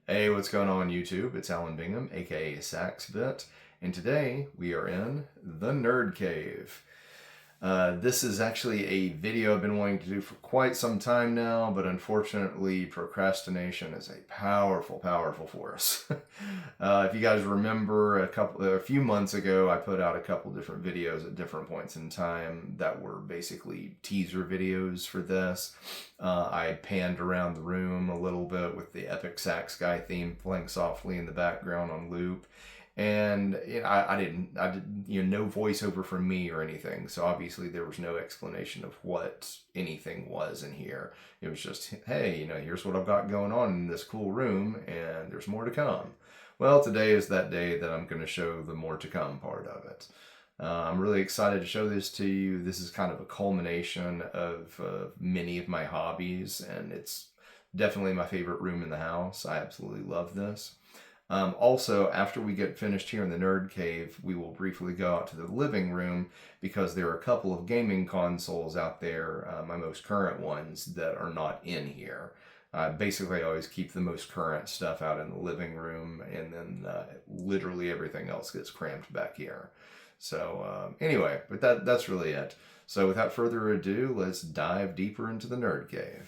Hey, what's going on YouTube? It's Alan Bingham, aka Sax-bit, and today we are in the Nerd Cave. This is actually a video I've been wanting to do for quite some time now, but unfortunately procrastination is a powerful force. If you guys remember a few months ago, I put out a couple different videos at different points in time that were basically teaser videos for this. I panned around the room a little bit with the epic sax guy theme playing softly in the background on loop. And I didn't, no voiceover from me or anything. So obviously there was no explanation of what anything was in here. It was just, hey, here's what I've got going on in this cool room, and there's more to come. Well, today is that day that I'm going to show the more to come part of it. I'm really excited to show this to you. This is kind of a culmination of many of my hobbies, and it's definitely my favorite room in the house. I absolutely love this. Also, after we get finished here in the Nerd Cave, we will briefly go out to the living room because there are a couple of gaming consoles out there, my most current ones, that are not in here. Basically, I always keep the most current stuff out in the living room, and then literally everything else gets crammed back here. So anyway, but that's really it. So without further ado, let's dive deeper into the Nerd Cave.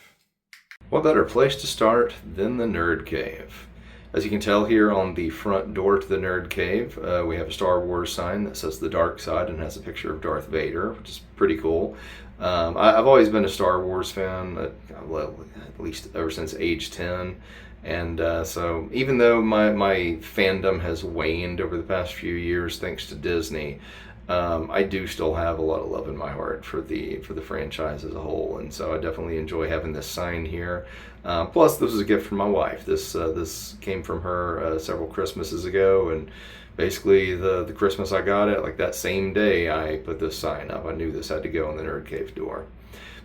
What better place to start than the Nerd Cave? As you can tell here on the front door to the Nerd Cave, we have a Star Wars sign that says the dark side and has a picture of Darth Vader, which is pretty cool. I've always been a Star Wars fan, at least ever since age 10. And so even though my fandom has waned over the past few years thanks to Disney, I do still have a lot of love in my heart for the franchise as a whole, and so I definitely enjoy having this sign here. Plus, this was a gift from my wife. This came from her several Christmases ago, and basically the Christmas I got it, like that same day I put this sign up. I knew this had to go on the Nerd Cave door.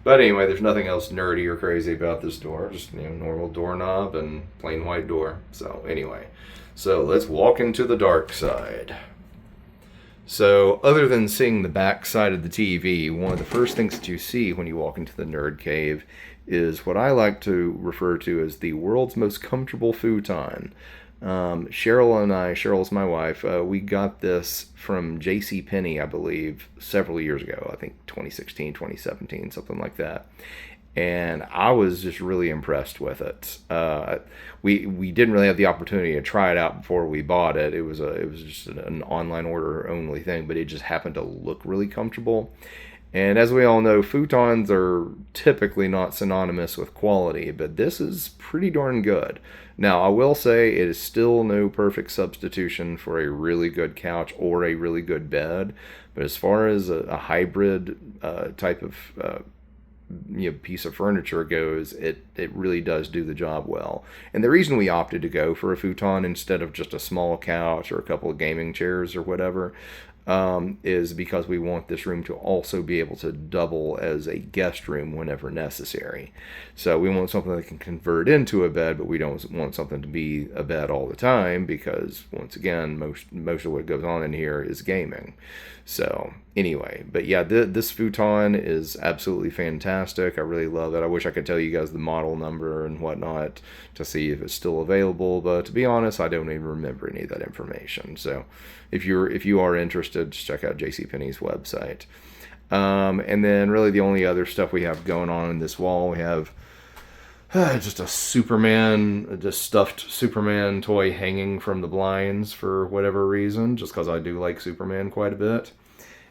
But anyway, there's nothing else nerdy or crazy about this door. Just normal doorknob and plain white door. So anyway, so let's walk into the dark side. So, other than seeing the back side of the TV, one of the first things that you see when you walk into the Nerd Cave is what I like to refer to as the world's most comfortable futon. Cheryl's my wife, we got this from JCPenney, I believe, several years ago. I think 2016, 2017, something like that. And I was just really impressed with it. We didn't really have the opportunity to try it out before we bought it. It was just an online order only thing, but it just happened to look really comfortable. And as we all know, futons are typically not synonymous with quality, but this is pretty darn good. Now, I will say it is still no perfect substitution for a really good couch or a really good bed, but as far as a hybrid type of piece of furniture goes, it really does do the job well. And the reason we opted to go for a futon instead of just a small couch or a couple of gaming chairs or whatever is because we want this room to also be able to double as a guest room whenever necessary. So we want something that can convert into a bed, but we don't want something to be a bed all the time because, once again, most of what goes on in here is gaming. So anyway, but yeah, this futon is absolutely fantastic. I really love it. I wish I could tell you guys the model number and whatnot to see if it's still available, but to be honest, I don't even remember any of that information. So if you are interested, just check out JCPenney's website. And then really the only other stuff we have going on in this wall, we have just a stuffed Superman toy hanging from the blinds for whatever reason, just because I do like Superman quite a bit.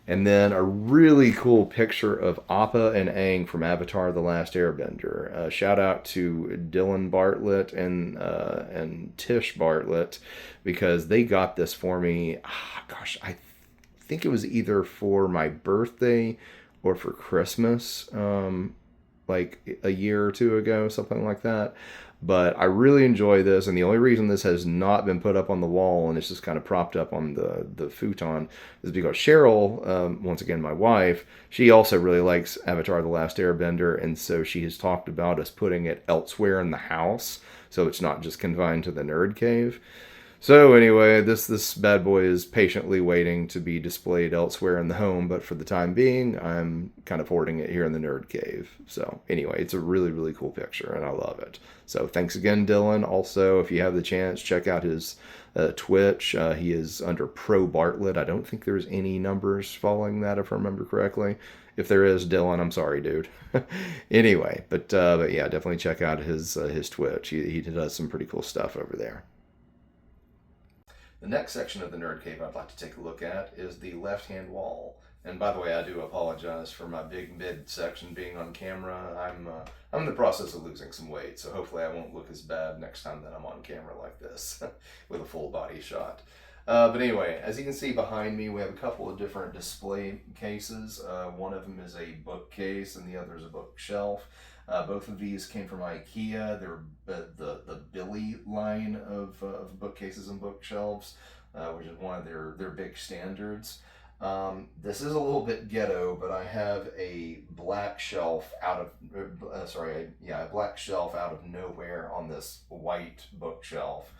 And then a really cool picture of Appa and Aang from Avatar: The Last Airbender. Shout out to Dylan Bartlett and Tish Bartlett because they got this for me. I think it was either for my birthday or for Christmas, like a year or two ago, something like that. But I really enjoy this, and the only reason this has not been put up on the wall and it's just kind of propped up on the futon is because Cheryl, once again my wife, she also really likes Avatar: The Last Airbender, and so she has talked about us putting it elsewhere in the house, so it's not just confined to the Nerd Cave. So anyway, this bad boy is patiently waiting to be displayed elsewhere in the home, but for the time being, I'm kind of hoarding it here in the Nerd Cave. So anyway, it's a really, really cool picture, and I love it. So thanks again, Dylan. Also, if you have the chance, check out his Twitch. He is under Pro Bartlett. I don't think there's any numbers following that, if I remember correctly. If there is, Dylan, I'm sorry, dude. Anyway, but yeah, definitely check out his Twitch. He does some pretty cool stuff over there. The next section of the Nerd Cave I'd like to take a look at is the left-hand wall. And by the way, I do apologize for my big mid section being on camera. I'm in the process of losing some weight, so hopefully I won't look as bad next time that I'm on camera like this with a full body shot. But anyway, as you can see behind me, we have a couple of different display cases. One of them is a bookcase and the other is a bookshelf. Both of these came from IKEA. They're the Billy line of bookcases and bookshelves, which is one of their big standards. This is a little bit ghetto, but I have a black shelf out of a black shelf out of nowhere on this white bookshelf.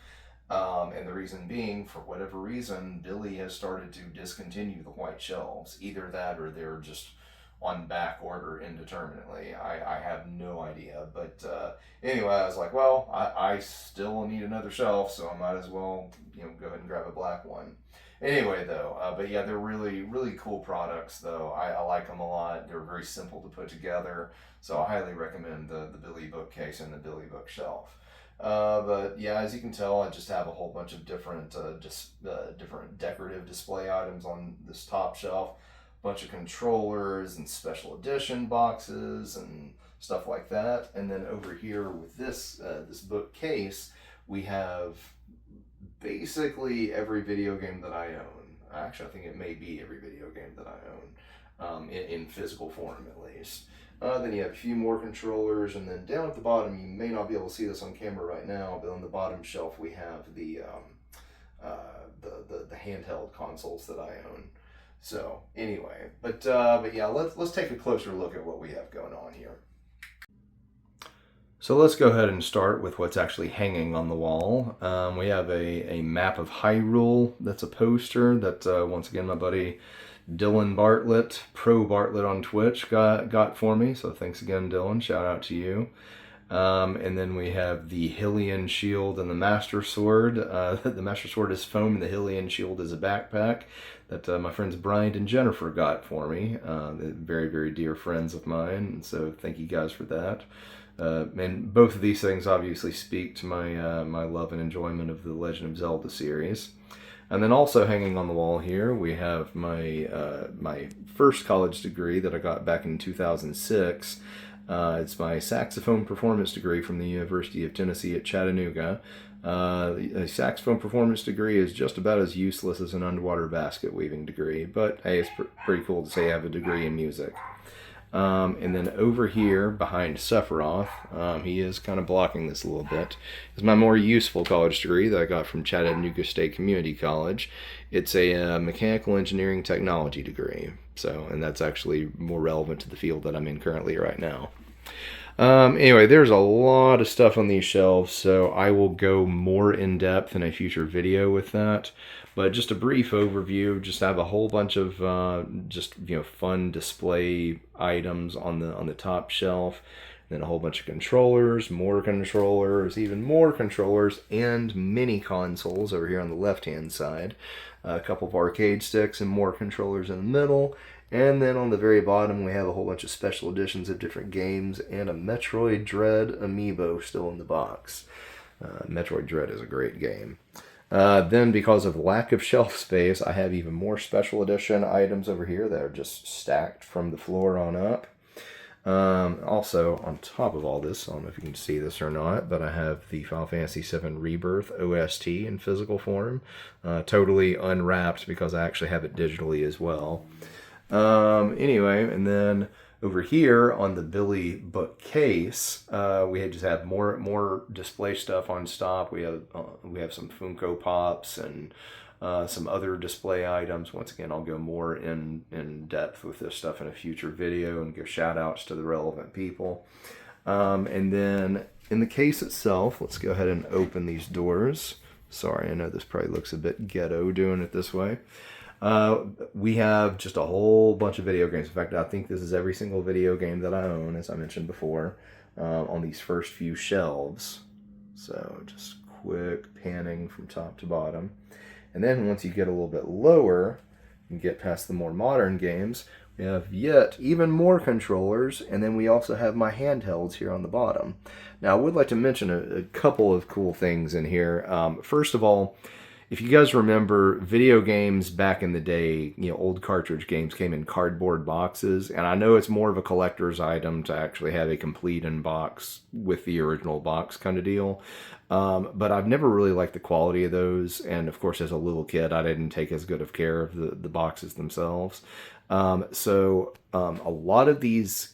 And the reason being, for whatever reason, Billy has started to discontinue the white shelves. Either that or they're just on back order indeterminately. I have no idea. But anyway, I was like, well, I still need another shelf, so I might as well go ahead and grab a black one. Anyway, though, but yeah, they're really, really cool products, though. I like them a lot. They're very simple to put together, so I highly recommend the Billy bookcase and the Billy bookshelf. But yeah, as you can tell, I just have a whole bunch of different different decorative display items on this top shelf. A bunch of controllers and special edition boxes and stuff like that. And then over here with this bookcase, we have basically every video game that I own. Actually, I think it may be every video game that I own, in physical form at least. Then you have a few more controllers, and then down at the bottom, you may not be able to see this on camera right now, but on the bottom shelf we have the handheld consoles that I own. So anyway, but yeah, let's take a closer look at what we have going on here. So let's go ahead and start with what's actually hanging on the wall. We have a map of Hyrule. That's a poster that once again my buddy Dylan Bartlett, Pro Bartlett on Twitch, got for me. So thanks again, Dylan. Shout out to you. And then we have the Hylian shield and the Master Sword. The Master Sword is foam and the Hylian shield is a backpack that my friends Brian and Jennifer got for me. Very, very dear friends of mine. So thank you guys for that. And both of these things obviously speak to my love and enjoyment of the Legend of Zelda series. And then also hanging on the wall here, we have my my first college degree that I got back in 2006. It's my saxophone performance degree from the University of Tennessee at Chattanooga. A saxophone performance degree is just about as useless as an underwater basket weaving degree, but hey, it's pretty cool to say I have a degree in music. And then over here behind Sephiroth, he is kind of blocking this a little bit, is my more useful college degree that I got from Chattanooga State Community College. It's a mechanical engineering technology degree, and that's actually more relevant to the field that I'm in currently right now. Anyway, there's a lot of stuff on these shelves, so I will go more in depth in a future video with that. But just a brief overview, just have a whole bunch of fun display items on the top shelf, then a whole bunch of controllers, more controllers, even more controllers, and mini consoles over here on the left-hand side. A couple of arcade sticks and more controllers in the middle. And then on the very bottom, we have a whole bunch of special editions of different games and a Metroid Dread amiibo still in the box. Metroid Dread is a great game. Then, because of lack of shelf space, I have even more special edition items over here that are just stacked from the floor on up. Also, on top of all this, I don't know if you can see this or not, but I have the Final Fantasy VII Rebirth OST in physical form. Totally unwrapped because I actually have it digitally as well. Anyway, and then over here on the Billy bookcase, we just have more display stuff on stop. We have some Funko Pops and some other display items. Once again, I'll go more in depth with this stuff in a future video and give shout outs to the relevant people. And then in the case itself, let's go ahead and open these doors Sorry, I know this probably looks a bit ghetto doing it this way. We have just a whole bunch of video games. In fact, I think this is every single video game that I own, as I mentioned before, on these first few shelves. So just quick panning from top to bottom. And then once you get a little bit lower, and get past the more modern games, we have yet even more controllers, and then we also have my handhelds here on the bottom. Now, I would like to mention a couple of cool things in here. First of all, if you guys remember, video games back in the day, old cartridge games came in cardboard boxes, and I know it's more of a collector's item to actually have a complete in box with the original box kind of deal. But I've never really liked the quality of those, and of course, as a little kid, I didn't take as good of care of the boxes themselves. So a lot of these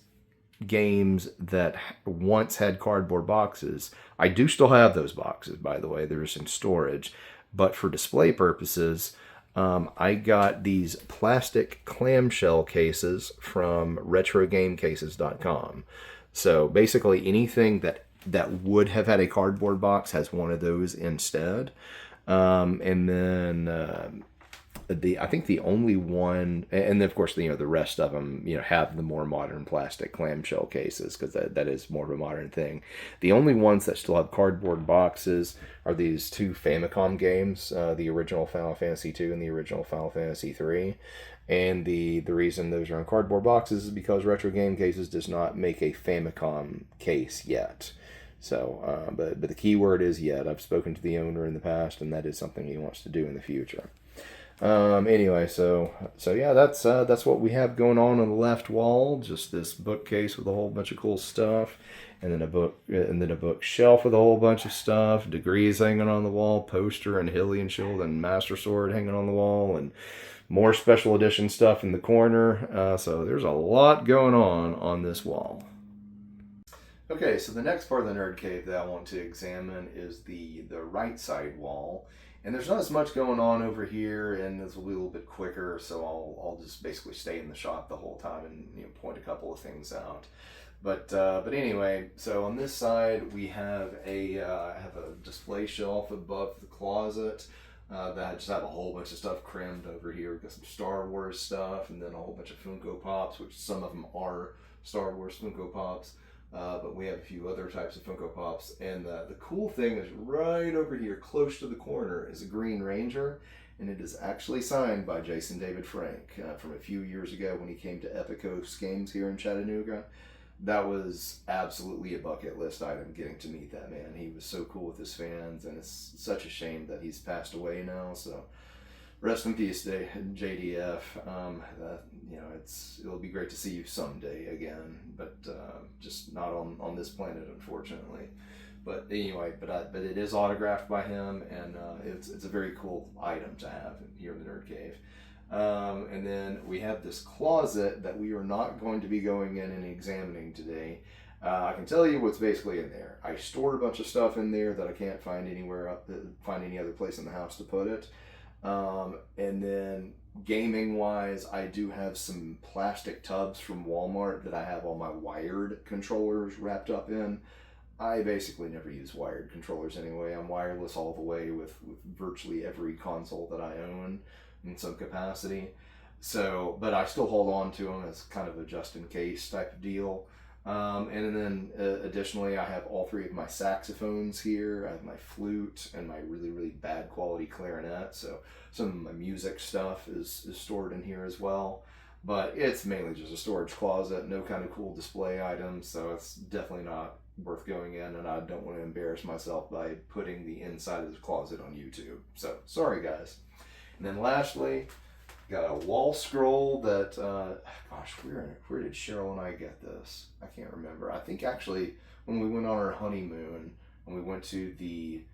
games that once had cardboard boxes, I do still have those boxes, by the way. They're just in storage. But for display purposes, I got these plastic clamshell cases from retrogamecases.com. So basically anything that would have had a cardboard box has one of those instead. And then I think the only one, and then of course the rest of them have the more modern plastic clamshell cases, because that is more of a modern thing. The only ones that still have cardboard boxes are these two Famicom games, the original Final Fantasy II and the original Final Fantasy III. And the reason those are in cardboard boxes is because Retro Game Cases does not make a Famicom case yet. So, but the key word is yet. I've spoken to the owner in the past, and that is something he wants to do in the future. Anyway, so yeah, that's what we have going on the left wall. Just this bookcase with a whole bunch of cool stuff, and then a bookshelf with a whole bunch of stuff. Degrees hanging on the wall, poster and Hylian shield and Master Sword hanging on the wall, and more special edition stuff in the corner. So there's a lot going on this wall. Okay, so the next part of the Nerd Cave that I want to examine is the right side wall. And there's not as much going on over here, and this will be a little bit quicker, so I'll just basically stay in the shop the whole time and point a couple of things out. But anyway, so on this side we have I have a display shelf above the closet that I just have a whole bunch of stuff crammed over here. We've got some Star Wars stuff, and then a whole bunch of Funko Pops, which some of them are Star Wars Funko Pops. But we have a few other types of Funko Pops. And the cool thing is right over here, close to the corner, is a Green Ranger. And it is actually signed by Jason David Frank from a few years ago when he came to Epicos Games here in Chattanooga. That was absolutely a bucket list item, getting to meet that man. He was so cool with his fans, and it's such a shame that he's passed away now. So rest in peace, JDF. It'll be great to see you someday again, but just not on this planet, unfortunately. But anyway, but it is autographed by him, and it's a very cool item to have here in the Nerd Cave. And then we have this closet that we are not going to be going in and examining today. I can tell you what's basically in there. I stored a bunch of stuff in there that I can't find find any other place in the house to put it. And then gaming wise, I do have some plastic tubs from Walmart that I have all my wired controllers wrapped up in. I basically never use wired controllers anyway. I'm wireless all the way with virtually every console that I own in some capacity. So, but I still hold on to them as kind of a just in case type of deal. And then additionally, I have all three of my saxophones here. I have my flute and my really, really bad quality clarinet. So some of my music stuff is stored in here as well. But it's mainly just a storage closet, no kind of cool display items. So it's definitely not worth going in, and I don't want to embarrass myself by putting the inside of the closet on YouTube. So sorry, guys. And then lastly, got a wall scroll that, gosh, where did Cheryl and I get this? I can't remember. I think actually when we went on our honeymoon, and we went to the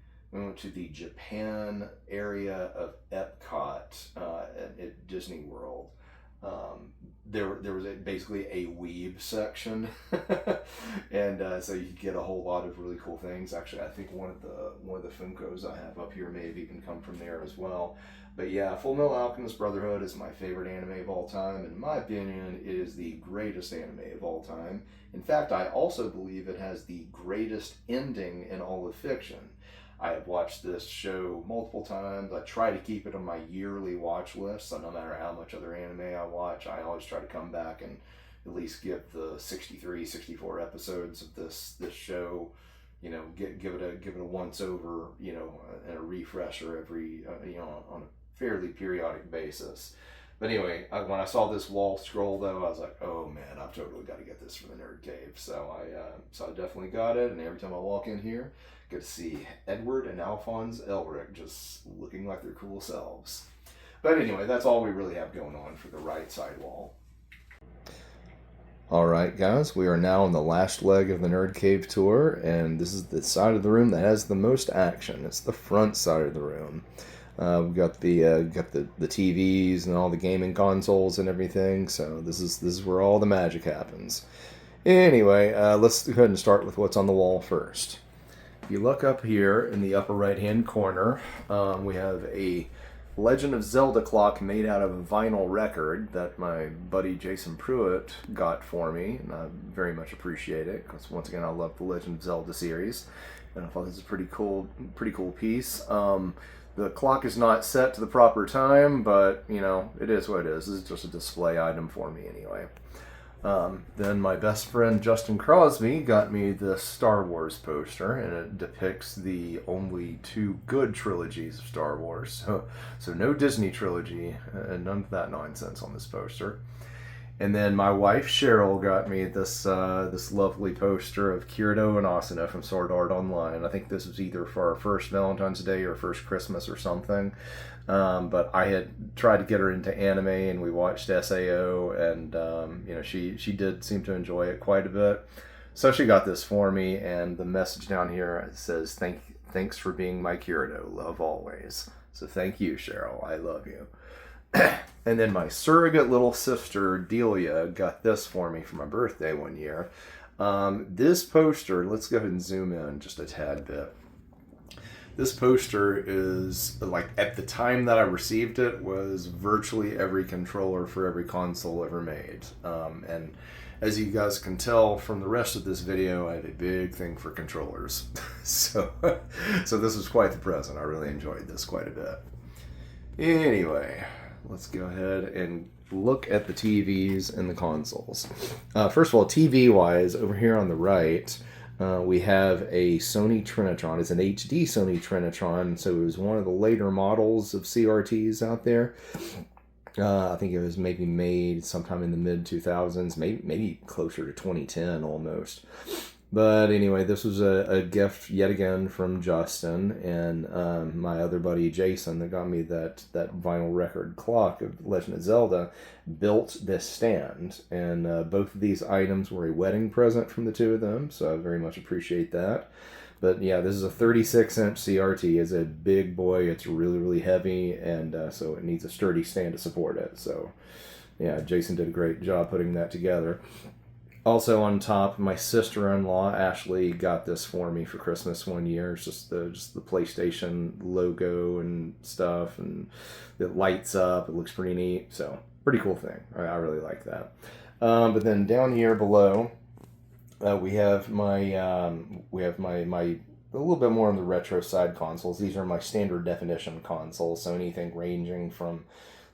Japan area of Epcot at Disney World. There was basically a weeb section, and so you could get a whole lot of really cool things. Actually, I think one of the Funkos I have up here may have even come from there as well. But yeah, Fullmetal Alchemist Brotherhood is my favorite anime of all time, and in my opinion, it is the greatest anime of all time. In fact, I also believe it has the greatest ending in all of fiction. I have watched this show multiple times. I try to keep it on my yearly watch list, so no matter how much other anime I watch, I always try to come back and at least get the 63, 64 episodes of this show. You know, give it a once over, you know, and a refresher every you know, on a fairly periodic basis. But anyway, when I saw this wall scroll though, I was like, oh man, I've totally got to get this for the Nerd Cave. So I definitely got it, and every time I walk in here, I get to see Edward and Alphonse Elric just looking like their cool selves. But anyway, that's all we really have going on for the right side wall. Alright guys, we are now on the last leg of the Nerd Cave tour, and this is the side of the room that has the most action. It's the front side of the room. We've got the TVs and all the gaming consoles and everything, so this is where all the magic happens. Anyway, let's go ahead and start with what's on the wall first. If you look up here in the upper right hand corner, we have a Legend of Zelda clock made out of a vinyl record that my buddy Jason Pruitt got for me, and I very much appreciate it because once again I love the Legend of Zelda series, and I thought this is a pretty cool piece. The clock is not set to the proper time, but you know, it is what it is. This is just a display item for me anyway. Then my best friend Justin Crosby got me this Star Wars poster, and it depicts the only two good trilogies of Star Wars. So no Disney trilogy, and none of that nonsense on this poster. And then my wife Cheryl got me this this lovely poster of Kirito and Asuna from Sword Art Online. I think this was either for our first Valentine's Day or first Christmas or something. But I had tried to get her into anime, and we watched SAO, and you know, she did seem to enjoy it quite a bit. So she got this for me, and the message down here says, "Thanks for being my Kirito, love always." So thank you, Cheryl. I love you. And then my surrogate little sister Delia got this for me for my birthday one year. This poster, let's go ahead and zoom in just a tad bit. This poster is, like, at the time that I received it, was virtually every controller for every console ever made. And as you guys can tell from the rest of this video, I have a big thing for controllers. so this was quite the present. I really enjoyed this quite a bit. Anyway, let's go ahead and look at the TVs and the consoles. First of all, TV-wise, over here on the right, we have a Sony Trinitron. It's an HD Sony Trinitron, so it was one of the later models of CRTs out there. I think it was maybe made sometime in the mid-2000s, maybe closer to 2010 almost. But anyway, this was a gift yet again from Justin and my other buddy Jason that got me that vinyl record clock of Legend of Zelda, built this stand. And both of these items were a wedding present from the two of them, so I very much appreciate that. But yeah, this is a 36-inch CRT. It's a big boy. It's really, really heavy, and so it needs a sturdy stand to support it. So yeah, Jason did a great job putting that together. Also on top, my sister-in-law Ashley got this for me for Christmas one year. It's just the PlayStation logo and stuff, and it lights up. It looks pretty neat. So pretty cool thing. I really like that. But then down here below, we have my a little bit more on the retro side consoles. These are my standard definition consoles, so anything ranging from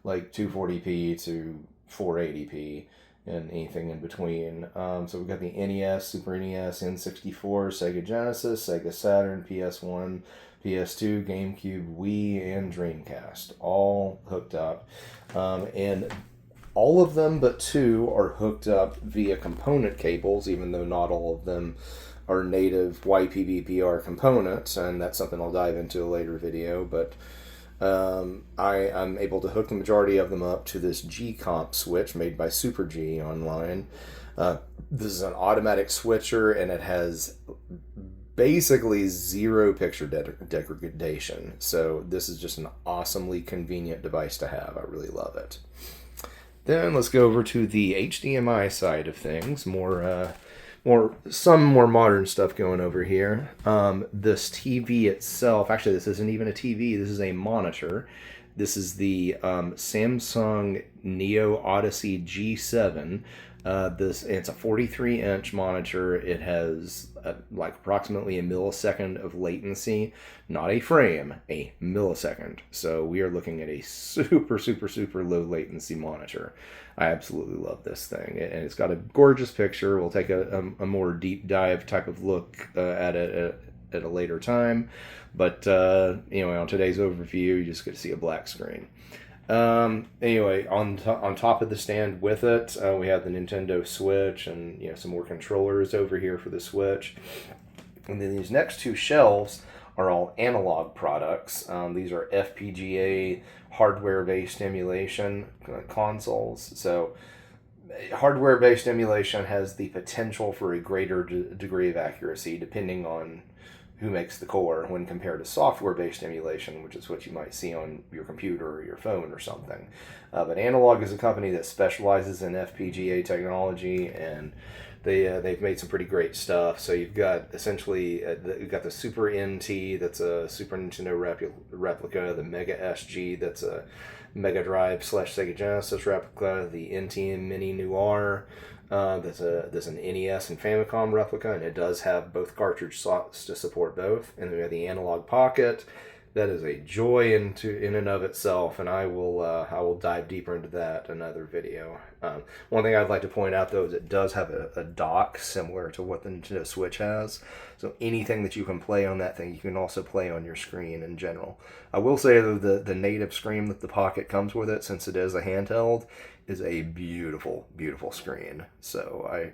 like 240p to 480p. And anything in between. So we've got the NES, Super NES, N64, Sega Genesis, Sega Saturn, PS1, PS2, GameCube, Wii, and Dreamcast, all hooked up. And all of them but two are hooked up via component cables, even though not all of them are native YPBPR components, and that's something I'll dive into a later video, but I'm able to hook the majority of them up to this G-Comp switch made by Super G online. This is an automatic switcher, and it has basically zero picture degradation. So this is just an awesomely convenient device to have. I really love it. Then let's go over to the HDMI side of things. Some more modern stuff going over here. This TV itself, actually this isn't even a TV, this is a monitor. This is the Samsung Neo Odyssey G7. It's a 43-inch monitor. It has like approximately a millisecond of latency latency, not a frame, a millisecond. So we are looking at a super, super, super low latency monitor. I absolutely love this thing, and it's got a gorgeous picture. We'll take a more deep dive type of look at it at a later time, but on today's overview, you just get to see a black screen. Anyway, on top of the stand with it, we have the Nintendo Switch and some more controllers over here for the Switch. And then these next two shelves are all analog products. These are FPGA hardware-based emulation consoles. So hardware-based emulation has the potential for a greater degree of accuracy depending on who makes the core when compared to software-based emulation, which is what you might see on your computer or your phone or something. But Analog is a company that specializes in FPGA technology, and they've made some pretty great stuff. So you've got essentially you've got the Super NT, that's a Super Nintendo replica, the Mega SG, that's a Mega Drive / Sega Genesis replica, the NT Mini Noir. There's an NES and Famicom replica, and it does have both cartridge slots to support both. And then we have the Analog Pocket. That is a joy in and of itself, and I will dive deeper into that in another video. One thing I'd like to point out though is it does have a dock similar to what the Nintendo Switch has. So anything that you can play on that thing, you can also play on your screen in general. I will say though the native screen that the Pocket comes with it, since it is a handheld, is a beautiful, beautiful screen. So I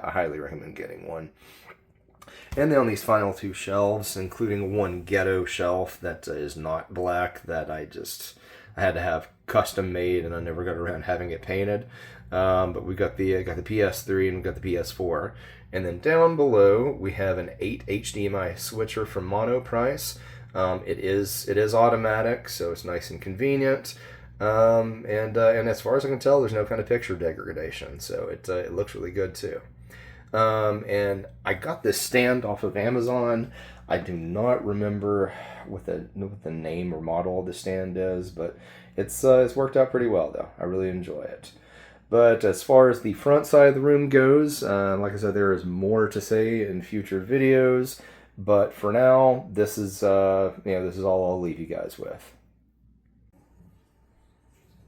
highly recommend getting one. And then on these final two shelves, including one ghetto shelf that is not black, that I had to have custom made, and I never got around having it painted. But we got the PS3 and we got the PS4, and then down below we have an 8 HDMI switcher from Monoprice. It is automatic, so it's nice and convenient. And as far as I can tell, there's no kind of picture degradation, so it looks really good too. And I got this stand off of Amazon. I do not remember what the name or model of the stand is, but it's worked out pretty well though. I really enjoy it. But as far as the front side of the room goes, like I said, there is more to say in future videos. But for now, this is all I'll leave you guys with.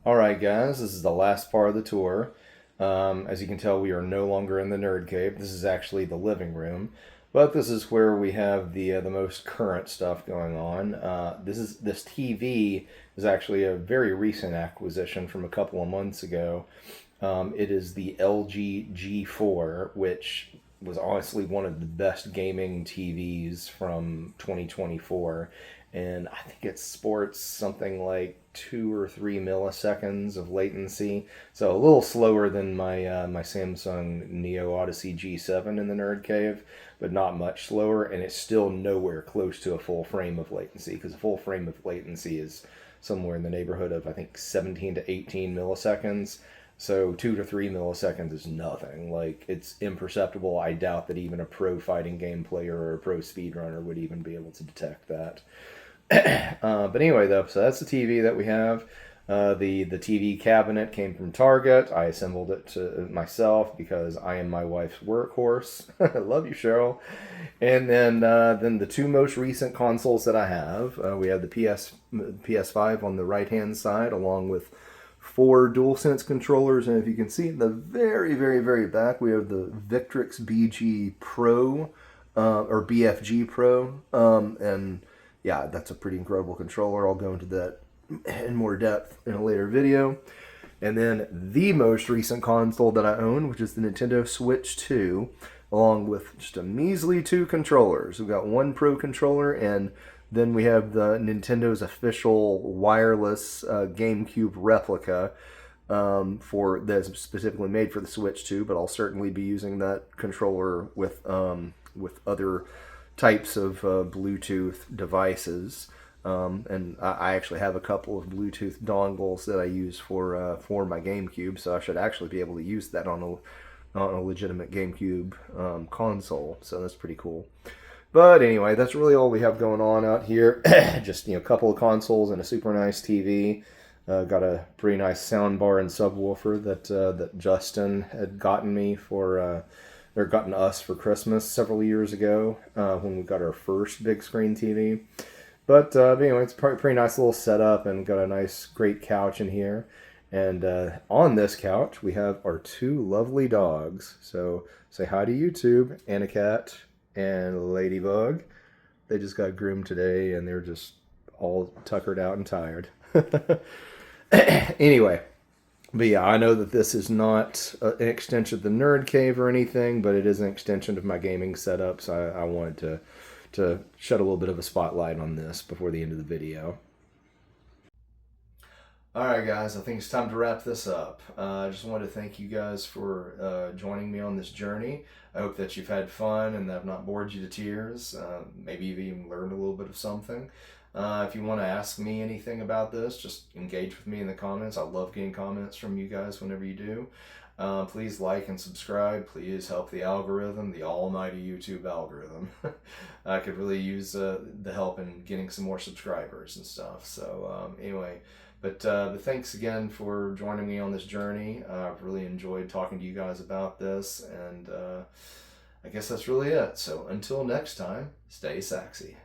All right, guys, this is the last part of the tour. As you can tell, we are no longer in the Nerd Cave. This is actually the living room, but this is where we have the most current stuff going on. This TV is actually a very recent acquisition from a couple of months ago. It is the LG G4, which was honestly one of the best gaming TVs from 2024. And I think it sports something like 2 or 3 milliseconds of latency, so a little slower than my Samsung Neo Odyssey G7 in the Nerd Cave, but not much slower, and it's still nowhere close to a full frame of latency, because a full frame of latency is somewhere in the neighborhood of, I think, 17 to 18 milliseconds. So 2 to 3 milliseconds is nothing. Like, it's imperceptible. I doubt that even a pro fighting game player or a pro speedrunner would even be able to detect that. But anyway, though, so that's the TV that we have. The TV cabinet came from Target. I assembled it myself because I am my wife's workhorse. I love you, Cheryl. And then the two most recent consoles that I have, we have the PS5 on the right-hand side, along with 4 DualSense controllers. And if you can see in the very, very, very back, we have the Victrix BG Pro, or BFG Pro, and yeah, that's a pretty incredible controller. I'll go into that in more depth in a later video. And then the most recent console that I own, which is the Nintendo Switch 2, along with just a measly 2 controllers. We've got 1 Pro controller, and then we have the Nintendo's official wireless GameCube replica that's specifically made for the Switch 2, but I'll certainly be using that controller with other types of Bluetooth devices, and I actually have a couple of Bluetooth dongles that I use for my GameCube, so I should actually be able to use that on a legitimate GameCube console. So that's pretty cool. But anyway, that's really all we have going on out here. Just a couple of consoles and a super nice TV. Got a pretty nice sound bar and subwoofer that Justin had gotten me for or gotten us for Christmas several years ago when we got our first big screen TV. But anyway, it's a pretty nice little setup, and got a nice, great couch in here. And on this couch, we have our two lovely dogs. So say hi to YouTube, Anna Cat and Ladybug. They just got groomed today, and they're just all tuckered out and tired. Anyway, but yeah, I know that this is not an extension of the Nerd Cave or anything, but it is an extension of my gaming setup, so I wanted to shed a little bit of a spotlight on this before the end of the video. Alright guys, I think it's time to wrap this up. I just wanted to thank you guys for joining me on this journey. I hope that you've had fun and that I've not bored you to tears. Maybe you've even learned a little bit of something. If you want to ask me anything about this, just engage with me in the comments. I love getting comments from you guys whenever you do. Please like and subscribe. Please help the algorithm, the almighty YouTube algorithm. I could really use the help in getting some more subscribers and stuff. So anyway, but thanks again for joining me on this journey. I've really enjoyed talking to you guys about this, and I guess that's really it. So until next time, stay Saxy.